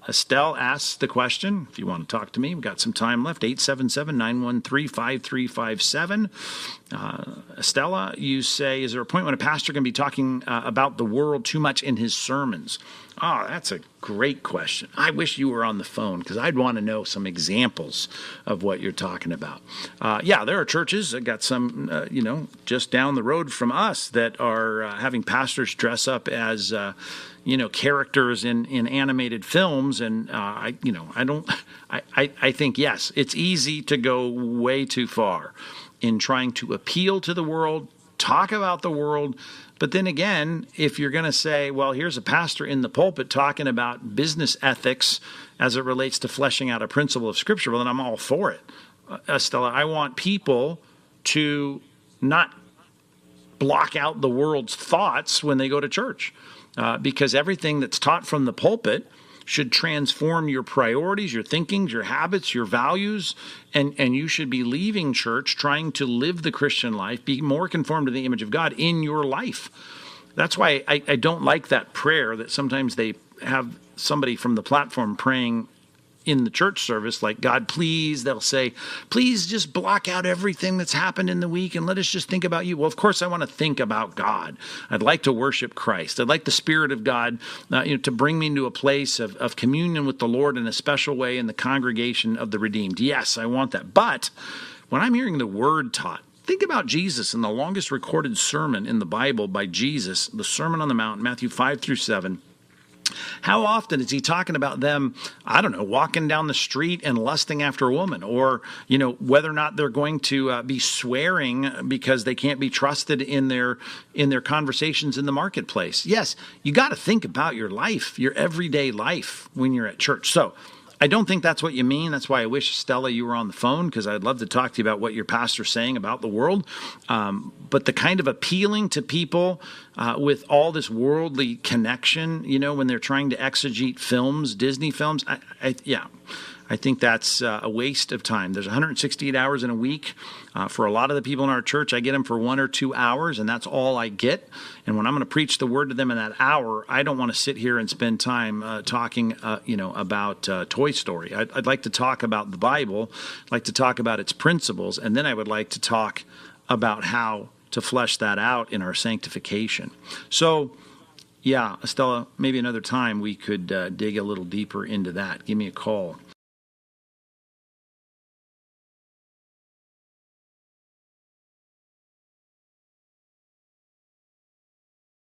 Estelle asks the question, if you want to talk to me, we've got some time left, 877-913-5357. Estella, you say, is there a point when a pastor can be talking about the world too much in his sermons? Oh, that's a great question. I wish you were on the phone because I'd want to know some examples of what you're talking about. Yeah, there are churches that got some, just down the road from us that are having pastors dress up as, characters in animated films. And, I think, yes, it's easy to go way too far in trying to appeal to the world, talk about the world. But then again, if you're going to say, well, here's a pastor in the pulpit talking about business ethics as it relates to fleshing out a principle of Scripture, well, then I'm all for it. Estella, I want people to not block out the world's thoughts when they go to church, because everything that's taught from the pulpit should transform your priorities, your thinkings, your habits, your values, and you should be leaving church trying to live the Christian life, be more conformed to the image of God in your life. That's why I don't like that prayer that sometimes they have somebody from the platform praying in the church service, like, God, please, they'll say, please just block out everything that's happened in the week and let us just think about you. Well, of course, I want to think about God. I'd like to worship Christ. I'd like the Spirit of God to bring me into a place of communion with the Lord in a special way in the congregation of the redeemed. Yes, I want that. But when I'm hearing the word taught, think about Jesus in the longest recorded sermon in the Bible by Jesus, the Sermon on the Mount, Matthew 5-7. How often is he talking about them, walking down the street and lusting after a woman, or, whether or not they're going to be swearing because they can't be trusted in their conversations in the marketplace? Yes, you got to think about your life, your everyday life when you're at church. So I don't think that's what you mean. That's why I wish, Stella, you were on the phone, because I'd love to talk to you about what your pastor's saying about the world. But the kind of appealing to people with all this worldly connection, when they're trying to exegete films, Disney films, I think that's a waste of time. There's 168 hours in a week. For a lot of the people in our church, I get them for 1 or 2 hours, and that's all I get. And when I'm going to preach the word to them in that hour, I don't want to sit here and spend time talking, about Toy Story. I'd like to talk about the Bible, I'd like to talk about its principles, and then I would like to talk about how to flesh that out in our sanctification. So, yeah, Estella, maybe another time we could dig a little deeper into that. Give me a call.